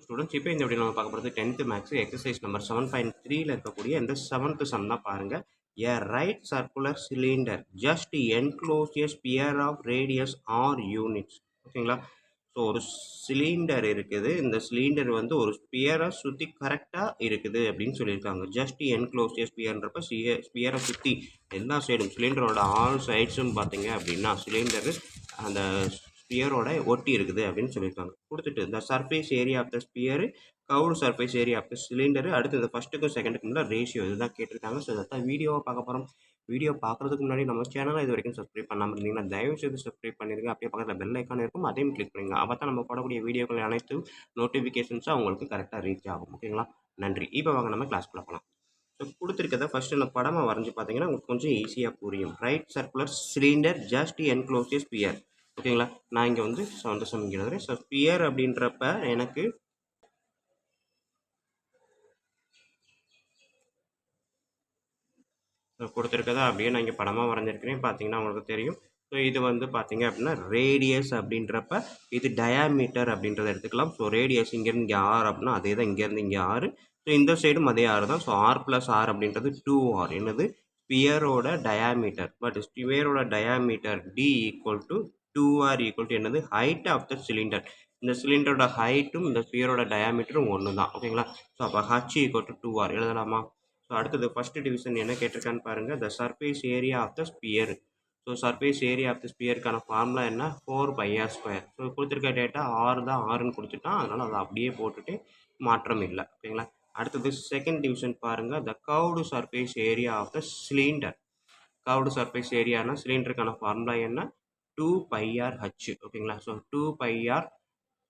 Students இப்போ இந்த video நம்ம பார்க்க போகிறது 10th மேக்ஸ் எக்ஸசைஸ் நம்பர் 7.3ல இருக்கக்கூடிய இந்த 7th சம் தான் பாருங்க. A right circular cylinder just enclose a sphere of radius r units. ஓகேங்களா? ஸோ ஒரு சிலிண்டர் இருக்குது. இந்த சிலிண்டர் வந்து ஒரு ஸ்பியரை சுற்றி கரெக்டாக இருக்குது அப்படின்னு சொல்லியிருக்காங்க. ஜஸ்ட் என்க்ளோஸ் ஏ ஸ்பியர்ன்றப்ப ஸ்பியரை சுற்றி எல்லா சைடும் சிலிண்டரோட ஆல் சைட்ஸும் பார்த்தீங்க அப்படின்னா சிலிண்டரு அந்த ஸ்பியரோட ஒட்டி இருக்குது அப்படின்னு சொல்லியிருக்காங்க. கொடுத்துட்டு இந்த surface area of the sphere, curved surface area of the cylinder, அடுத்து இந்த ஃபஸ்ட்டுக்கும் செகண்டுக்கும் உள்ள ரேஷியோ இதுதான் கேட்டிருக்காங்க. ஸோ இதான் வீடியோவை பார்க்க போகிறோம். வீடியோ பார்க்குறதுக்கு முன்னாடி நம்ம சேனலை இது வரைக்கும் சப்ஸ்கிரைப் பண்ணாமல் இருந்தீங்கன்னா தயவு செய்து சப்ஸ்கிரைப் பண்ணிடுங்க. அப்படியே பக்கத்தில் பெல் ஐக்கான் இருக்கும், அதையும் கிளிக் பண்ணுங்க. அப்போ தான் நம்ம போடக்கூடிய வீடியோக்கள் அனைத்தும் நோட்டிஃபிகேஷன்ஸாக உங்களுக்கு கரெக்டாக ரீச் ஆகும். ஓகேங்களா? நன்றி. இப்போ வாங்க நம்ம கிளாஸ்க்குள்ள போகலாம். ஸோ கொடுத்துருக்கத ஃபஸ்ட்டு நான் படமாக வரைஞ்சி பார்த்தீங்கன்னா உங்களுக்கு கொஞ்சம் ஈஸியாக புரியும். Right circular cylinder just enclose a sphere. ஓகேங்களா? நான் இங்கே வந்து சமைக்கிறது. ஸோ ஸ்பியர் அப்படின்றப்ப எனக்கு கொடுத்துருக்கதா அப்படியே நான் இங்கே படமாக வரைஞ்சிருக்கிறேன். பார்த்தீங்கன்னா உங்களுக்கு தெரியும். ஸோ இது வந்து பார்த்தீங்க அப்படின்னா ரேடியஸ் அப்படின்றப்ப இது டயாமீட்டர் அப்படின்றத எடுத்துக்கலாம். ஸோ ரேடியஸ் இங்கேருந்து இங்கே ஆர் அப்படின்னா அதே தான் இங்கேருந்து இங்கே ஆறு. ஸோ இந்த சைடும் அதே ஆறு தான். ஸோ ஆர் ப்ளஸ் ஆர் அப்படின்றது 2r. என்னது? ஸ்பியரோட டயாமீட்டர். பட் ஸ்பியரோட diameter D equal to 2r equal to என்னது? Height of the cylinder. இந்த சிலிண்டரோட ஹைட்டும் இந்த ஸ்பியரோட டயாமீட்டரும் ஒன்று தான். ஓகேங்களா? ஸோ அப்போ ஹச் ஈக்குவல் டு 2r எழுதலாமா? ஸோ அடுத்தது ஃபஸ்ட்டு டிவிஷன் என்ன கேட்டிருக்கான்னு பாருங்கள். The surface area of the sphere. So surface area of the ஸ்பியருக்கான ஃபார்முலா என்ன? 4πr². ஸோ கொடுத்துருக்க டேட்டா ஆறு தான், ஆறுன்னு கொடுத்துட்டான். அதனால் அதை அப்படியே போட்டுட்டு மாற்றம் இல்லை. ஓகேங்களா? அடுத்தது செகண்ட் டிவிஷன் பாருங்கள். The curved surface area of the cylinder. Curved surface ஏரியானா சிலிண்டருக்கான ஃபார்முலா என்ன? 2πrh. ஓகேங்களா? ஸோ 2πr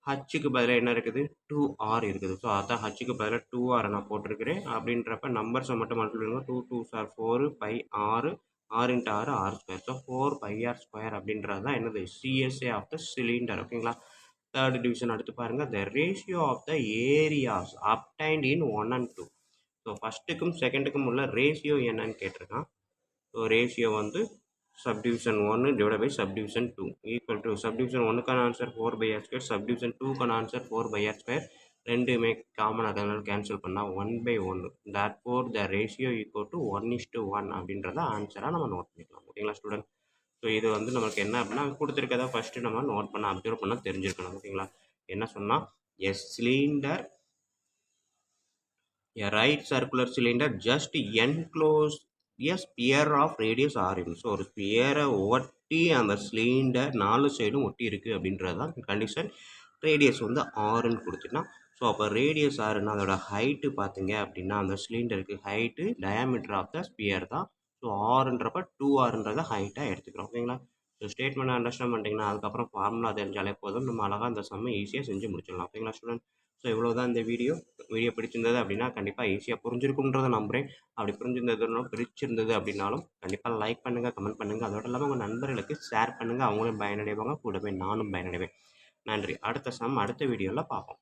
ஹச்சுக்கு பதிலாக என்ன இருக்குது? 2r இருக்குது. ஸோ அதான் ஹச்சுக்கு பதிலாக 2r நான் போட்டிருக்கிறேன். அப்படின்றப்ப நம்பர்ஸை மட்டும் மல்டிப்ளை பண்ணுங்க. 2 2s are 4 by 6 6 × 6 r². So 4πr² அப்படின்றது தான் என்னது? CSA of the cylinder. ஓகேங்களா? தேர்ட் டிவிஷன் அடுத்து பாருங்கள். The ratio of the areas obtained in 1 and 2. So ஃபஸ்ட்டுக்கும் செகண்டுக்கும் உள்ள ரேஷியோ என்னன்னு கேட்டிருக்கான். ஸோ ரேஷியோ வந்து subdivision 1 divide by subdivision 2 equal to subdivision 1க்கான ஆன்சர் 4/r², சப்டிவிஷன் 2க்கான ஆன்சர் 4/r². ரெண்டுமே காமன் அதனால் கேன்சல் பண்ணால் 1/1. Therefore the ratio equal to 1:1 அப்படின்றத ஆன்சராக நம்ம நோட் பண்ணிக்கலாம். ஓகேங்களா ஸ்டூடெண்ட்? ஸோ இது வந்து நமக்கு என்ன அப்படின்னா கொடுத்துருக்கதா ஃபஸ்ட்டு நம்ம நோட் பண்ண அப்சர்வ் பண்ண தெரிஞ்சிருக்கணும். ஓகேங்களா? என்ன சொன்னால் yes cylinder, a right circular cylinder just enclose a sphere of radius r. So ஒரு ஸ்பியரை ஒட்டி அந்த சிலிண்டர் 4 சைடும் ஒட்டி இருக்குது அப்படின்றது தான் கண்டிஷன். ரேடியஸ் வந்து ஆறுன்னு கொடுத்துட்டா. ஸோ அப்போ ரேடியஸ் ஆறுன்னா அதோட ஹைட்டு பார்த்தீங்க அப்படின்னா அந்த சிலிண்டருக்கு height diameter of the sphere தான். ஸோ ஆறுன்றப்ப 2rன்றதை ஹைட்டாக எடுத்துக்கிறோம். ஓகேங்களா? ஸோ ஸ்டேட்மெண்ட் அண்டர்ஸ்டாண்ட் பண்ணிட்டீங்கன்னா அதுக்கப்புறம் ஃபார்முலா தெரிஞ்சாலே போதும், நம்ம அழகாக அந்த சம்மை ஈஸியாக செஞ்சு முடிச்சிடலாம். ஓகேங்களா ஸ்டூடெண்ட்? ஸோ இவ்வளோ தான் இந்த வீடியோ பிடிச்சிருந்தது அப்படின்னா கண்டிப்பாக ஈஸியாக புரிஞ்சிருக்குன்றதை நம்புகிறேன். அப்படி பிடிச்சிருந்தது அப்படின்னாலும் கண்டிப்பாக லைக் பண்ணுங்கள், கமெண்ட் பண்ணுங்கள். அதோட இல்லாமல் உங்கள் நண்பர்களுக்கு ஷேர் பண்ணுங்கள். அவங்களும் பயனடைவாங்க, கூடவே நானும் பயனடைவேன். நன்றி. அடுத்த சம் அடுத்த வீடியோவில் பார்ப்போம்.